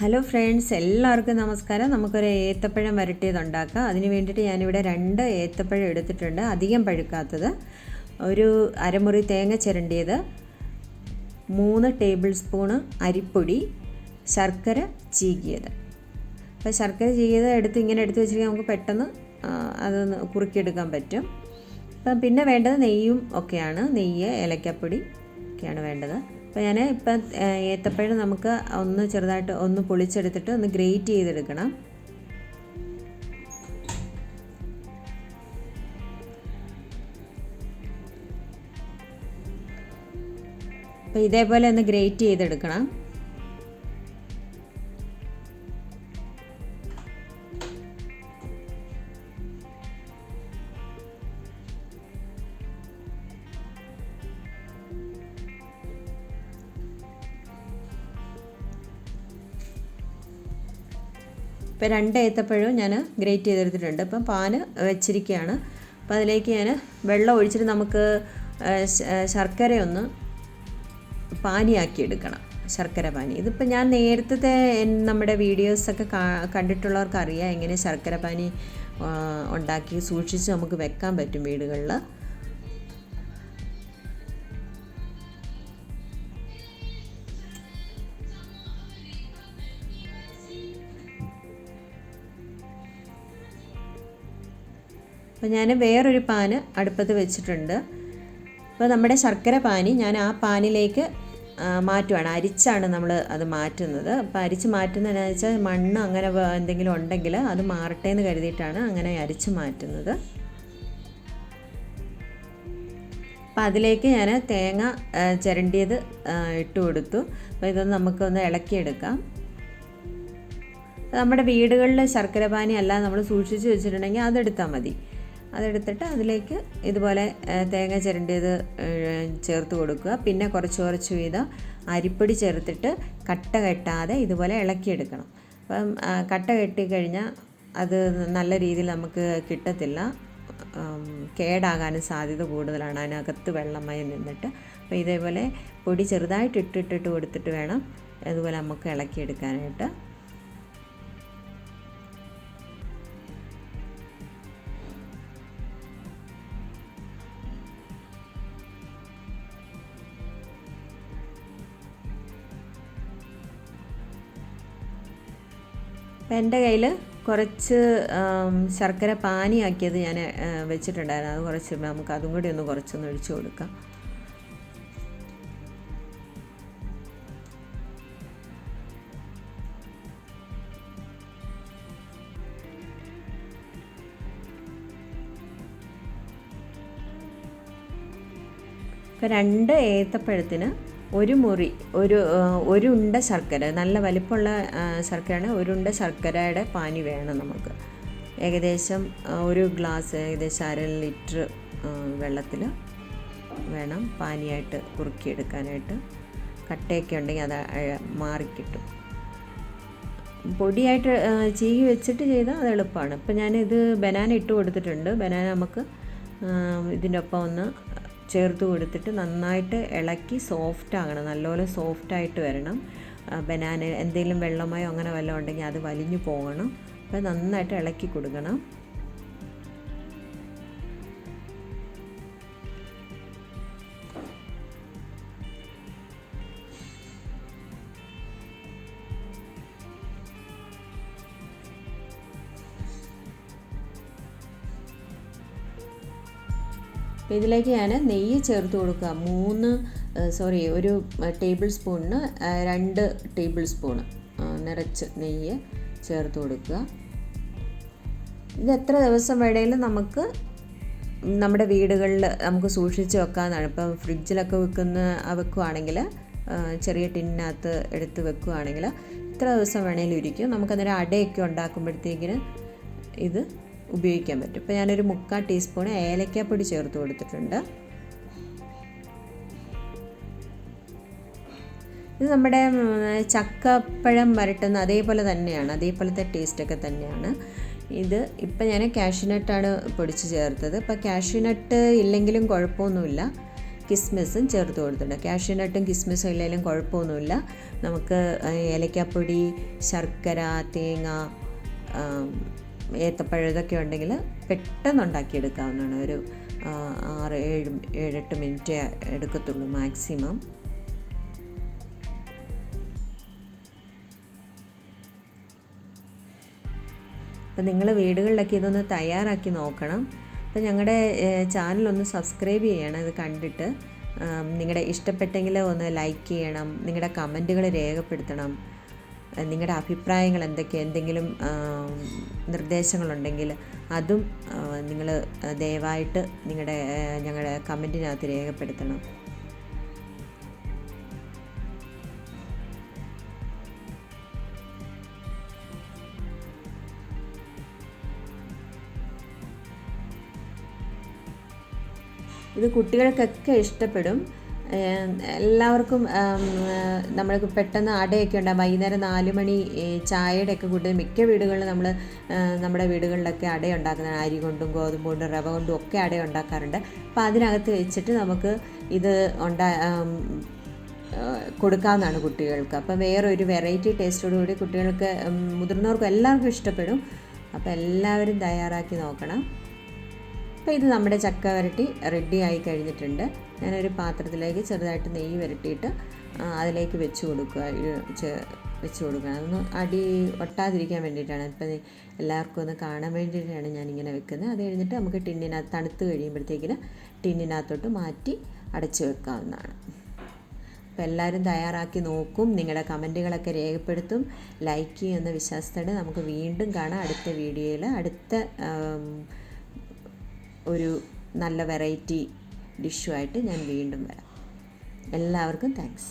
Hello friends, എല്ലാവർക്കും നമസ്കാരം. നമുക്കൊരു ഏത്തപ്പഴം വരട്ടിയതുണ്ടാക്കാം. അതിന് വേണ്ടിയിട്ട് ഞാനിവിടെ 2 ഏത്തപ്പഴം എടുത്തിട്ടുണ്ട്, അധികം പഴുക്കാത്തത്. ഒരു അരമുറി തേങ്ങ ചിരണ്ടിയത്, 3 ടേബിൾ സ്പൂണ് അരിപ്പൊടി, ശർക്കര ചീകിയത്. അപ്പോൾ ശർക്കര ചീകിയത് ഇങ്ങനെ എടുത്ത് വെച്ചിട്ടുണ്ടെങ്കിൽ നമുക്ക് പെട്ടെന്ന് അതൊന്ന് കുറുക്കിയെടുക്കാൻ പറ്റും. അപ്പം പിന്നെ വേണ്ടത് നെയ്യും ഒക്കെയാണ്. നെയ്യ്, ഏലക്കപ്പൊടി ഒക്കെയാണ് വേണ്ടത്. അപ്പോൾ ഞാൻ ഇപ്പം ഏത്തപ്പഴം നമുക്ക് ഒന്ന് ചെറുതായിട്ട് ഒന്ന് പൊളിച്ചെടുത്തിട്ട് ഒന്ന് ഗ്രേറ്റ് ചെയ്തെടുക്കണം. അപ്പോൾ ഇതേപോലെ ഒന്ന് ഗ്രേറ്റ് ചെയ്തെടുക്കണം. ഇപ്പോൾ 2 ഏത്തപ്പഴവും ഞാൻ ഗ്രേറ്റ് ചെയ്തെടുത്തിട്ടുണ്ട്. അപ്പം പാന് വെച്ചിരിക്കുകയാണ്. അപ്പോൾ അതിലേക്ക് ഞാൻ വെള്ളം ഒഴിച്ചിട്ട് നമുക്ക് ശർക്കരയൊന്ന് പാനിയാക്കി എടുക്കണം. ശർക്കര പാനി ഇതിപ്പോൾ ഞാൻ നേരത്തെ നമ്മുടെ വീഡിയോസൊക്കെ കണ്ടിട്ടുള്ളവർക്ക് അറിയാം എങ്ങനെ ശർക്കര പാനി ഉണ്ടാക്കി സൂക്ഷിച്ച് നമുക്ക് വെക്കാൻ പറ്റും വീടുകളിൽ. അപ്പോൾ ഞാൻ വേറൊരു പാന് അടുപ്പത്ത് വെച്ചിട്ടുണ്ട്. അപ്പോൾ നമ്മുടെ ശർക്കര പാനി ഞാൻ ആ പാനിലേക്ക് മാറ്റുവാണ്. അരിച്ചാണ് നമ്മൾ അത് മാറ്റുന്നത്. അപ്പോൾ അരിച്ച് മാറ്റുന്നതെന്ന് വെച്ചാൽ മണ്ണ് അങ്ങനെ എന്തെങ്കിലും ഉണ്ടെങ്കിൽ അത് മാറട്ടെ എന്ന് കരുതിയിട്ടാണ് അങ്ങനെ അരിച്ച് മാറ്റുന്നത്. അപ്പോൾ അതിലേക്ക് ഞാൻ തേങ്ങ ചിരണ്ടിയത് ഇട്ട് കൊടുത്തു. അപ്പോൾ ഇതൊന്ന് നമുക്കൊന്ന് ഇളക്കിയെടുക്കാം. നമ്മുടെ വീടുകളിൽ ശർക്കര പാനി അല്ലാതെ നമ്മൾ സൂക്ഷിച്ച് വെച്ചിട്ടുണ്ടെങ്കിൽ അതെടുത്താൽ മതി. അതെടുത്തിട്ട് അതിലേക്ക് ഇതുപോലെ തേങ്ങ ചിരണ്ടിയത് ചേർത്ത് കൊടുക്കുക. പിന്നെ കുറച്ച് വീതം അരിപ്പൊടി ചേർത്തിട്ട് കട്ട കെട്ടാതെ ഇതുപോലെ ഇളക്കിയെടുക്കണം. അപ്പം കട്ട കെട്ടിക്കഴിഞ്ഞാൽ അത് നല്ല രീതിയിൽ നമുക്ക് കിട്ടത്തില്ല, കേടാകാനും സാധ്യത കൂടുതലാണ്, അതിനകത്ത് വെള്ളമായി നിന്നിട്ട്. അപ്പോൾ ഇതേപോലെ പൊടി ചെറുതായിട്ട് ഇട്ടിട്ട് കൊടുത്തിട്ട് വേണം അതുപോലെ നമുക്ക് ഇളക്കിയെടുക്കാനായിട്ട്. അപ്പം എൻ്റെ കയ്യിൽ കുറച്ച് ശർക്കര പാനിയാക്കിയത് ഞാൻ വെച്ചിട്ടുണ്ടായിരുന്നു. അത് കുറച്ച് നമുക്ക് അതും കൂടി കുറച്ചൊന്ന് ഒഴിച്ചു കൊടുക്കാം. ഇപ്പം 2 ഏത്തപ്പഴത്തിന് ഒരു ഉണ്ട ശർക്കര, നല്ല വലിപ്പമുള്ള ശർക്കരയാണ്. ഒരു ഉണ്ട ശർക്കരയുടെ പാനി വേണം നമുക്ക്. ഏകദേശം ഒരു ഗ്ലാസ്, ഏകദേശം 1/2 ലിറ്റർ വെള്ളത്തിൽ വേണം പാനിയായിട്ട് കുറുക്കിയെടുക്കാനായിട്ട്. കട്ടയൊക്കെ ഉണ്ടെങ്കിൽ അത് മാറിക്കിട്ടും. പൊടിയായിട്ട് ചീകി വെച്ചിട്ട് ചെയ്താൽ അത് എളുപ്പമാണ്. ഇപ്പം ഞാനിത് ബനാന ഇട്ട് കൊടുത്തിട്ടുണ്ട്. ബനാന നമുക്ക് ഇതിൻ്റെ ഒപ്പം ഒന്ന് ചേർത്ത് കൊടുത്തിട്ട് നന്നായിട്ട് ഇളക്കി സോഫ്റ്റ് ആകണം. നല്ലപോലെ സോഫ്റ്റായിട്ട് വരണം. ബനാന എന്തെങ്കിലും വെള്ളമയോ അങ്ങനെ വല്ലതും ഉണ്ടെങ്കിൽ അത് വലിഞ്ഞു പോകണം. അപ്പോൾ നന്നായിട്ട് ഇളക്കി കൊടുക്കണം. അപ്പോൾ ഇതിലേക്ക് ഞാൻ നെയ്യ് ചേർത്ത് കൊടുക്കുക. ഒരു ടേബിൾ സ്പൂണിന് 2 ടേബിൾ സ്പൂണ് നിറച്ച് നെയ്യ് ചേർത്ത് കൊടുക്കുക. ഇത് എത്ര ദിവസം വേണേലും നമുക്ക് നമ്മുടെ വീടുകളിൽ നമുക്ക് സൂക്ഷിച്ച് വെക്കാവുന്നതാണ്. ഇപ്പം ഫ്രിഡ്ജിലൊക്കെ വെക്കുകയാണെങ്കിൽ, ചെറിയ ടിന്നകത്ത് എടുത്ത് വെക്കുകയാണെങ്കിൽ ഇത്ര ദിവസം വേണേലും ഇരിക്കും. നമുക്കന്നേരം അടയൊക്കെ ഉണ്ടാക്കുമ്പോഴത്തേക്കിന് ഇത് ഉപയോഗിക്കാൻ പറ്റും. ഇപ്പോൾ ഞാനൊരു 3/4 ടീസ്പൂൺ ഏലക്കാപ്പൊടി ചേർത്ത് കൊടുത്തിട്ടുണ്ട്. ഇത് നമ്മുടെ ചക്കപ്പഴം വരട്ടുന്ന അതേപോലെ തന്നെയാണ്, അതേപോലത്തെ ടേസ്റ്റൊക്കെ തന്നെയാണ്. ഇത് ഇപ്പം ഞാൻ കാഷ്യൂനട്ടാണ് പൊടിച്ച് ചേർത്തത്. ഇപ്പോൾ കാഷ്യൂനട്ട് ഇല്ലെങ്കിലും കുഴപ്പമൊന്നുമില്ല. കിസ്മിസും ചേർത്ത് കൊടുത്തിട്ടുണ്ട്. കാഷ്യൂനട്ടും കിസ്മിസും ഇല്ലെങ്കിലും കുഴപ്പമൊന്നുമില്ല. നമുക്ക് ഏലക്കാപ്പൊടി, ശർക്കര, തേങ്ങ, ഏത്തപ്പഴം ഇതൊക്കെ ഉണ്ടെങ്കിൽ പെട്ടെന്ന് ഉണ്ടാക്കിയെടുക്കാവുന്നതാണ്. ഒരു 6-7-8 മിനിറ്റ് എടുക്കത്തുള്ളൂ മാക്സിമം. അപ്പം നിങ്ങൾ വീടുകളിലൊക്കെ ഇതൊന്ന് തയ്യാറാക്കി നോക്കണം. അപ്പം ഞങ്ങളുടെ ചാനലൊന്ന് സബ്സ്ക്രൈബ് ചെയ്യണം. ഇത് കണ്ടിട്ട് നിങ്ങളുടെ ഇഷ്ടപ്പെട്ടെങ്കിൽ ഒന്ന് ലൈക്ക് ചെയ്യണം. നിങ്ങളുടെ കമൻറ്റുകൾ രേഖപ്പെടുത്തണം. നിങ്ങളുടെ അഭിപ്രായങ്ങൾ എന്തെങ്കിലും നിർദ്ദേശങ്ങളുണ്ടെങ്കിൽ അതും നിങ്ങൾ ദയവായിട്ട് ഞങ്ങളുടെ കമൻറ്റിനകത്ത് രേഖപ്പെടുത്തണം. ഇത് കുട്ടികൾക്കൊക്കെ ഇഷ്ടപ്പെടും. എല്ലാവർക്കും നമ്മൾക്ക് പെട്ടെന്ന് അടയൊക്കെ ഉണ്ടാകും. വൈകുന്നേരം 4 മണി ചായയുടെയൊക്കെ കൂട്ടി മിക്ക വീടുകളിലും നമ്മുടെ വീടുകളിലൊക്കെ അട ഉണ്ടാക്കുന്നതാണ്. അരി കൊണ്ടും ഗോതമ്പ് കൊണ്ടും റവ കൊണ്ടും ഒക്കെ അട ഉണ്ടാക്കാറുണ്ട്. അപ്പോൾ അതിനകത്ത് വെച്ചിട്ട് നമുക്ക് ഇത് കൊടുക്കാവുന്നതാണ് കുട്ടികൾക്ക്. അപ്പോൾ വേറൊരു വെറൈറ്റി ടേസ്റ്റോടുകൂടി കുട്ടികൾക്ക്, മുതിർന്നവർക്കും എല്ലാവർക്കും ഇഷ്ടപ്പെടും. അപ്പോൾ എല്ലാവരും തയ്യാറാക്കി നോക്കണം. അപ്പോൾ ഇത് നമ്മുടെ ചക്ക വരട്ടി റെഡി ആയി കഴിഞ്ഞിട്ടുണ്ട്. ഞാനൊരു പാത്രത്തിലേക്ക് ചെറുതായിട്ട് നെയ്യ് വരട്ടിയിട്ട് അതിലേക്ക് വെച്ച് കൊടുക്കണം. അതൊന്ന് അടി ഒട്ടാതിരിക്കാൻ വേണ്ടിയിട്ടാണ്. ഇപ്പം എല്ലാവർക്കും ഒന്ന് കാണാൻ വേണ്ടിയിട്ടാണ് ഞാനിങ്ങനെ വെക്കുന്നത്. അത് കഴിഞ്ഞിട്ട് നമുക്ക് ടിന്നിനകത്ത് തണുത്ത് കഴിയുമ്പോഴത്തേക്കിന് ടിന്നിനകത്തോട്ട് മാറ്റി അടച്ച് വെക്കാവുന്നതാണ്. അപ്പോൾ എല്ലാവരും തയ്യാറാക്കി നോക്കും. നിങ്ങളുടെ കമൻറ്റുകളൊക്കെ രേഖപ്പെടുത്തും, ലൈക്ക് ചെയ്യുമെന്ന വിശ്വാസത്തോടെ നമുക്ക് വീണ്ടും കാണാം. അടുത്ത വീഡിയോയിൽ അടുത്ത ഒരു നല്ല വെറൈറ്റി ഡിഷുമായിട്ട് ഞാൻ വീണ്ടും വരാം. എല്ലാവർക്കും താങ്ക്സ്.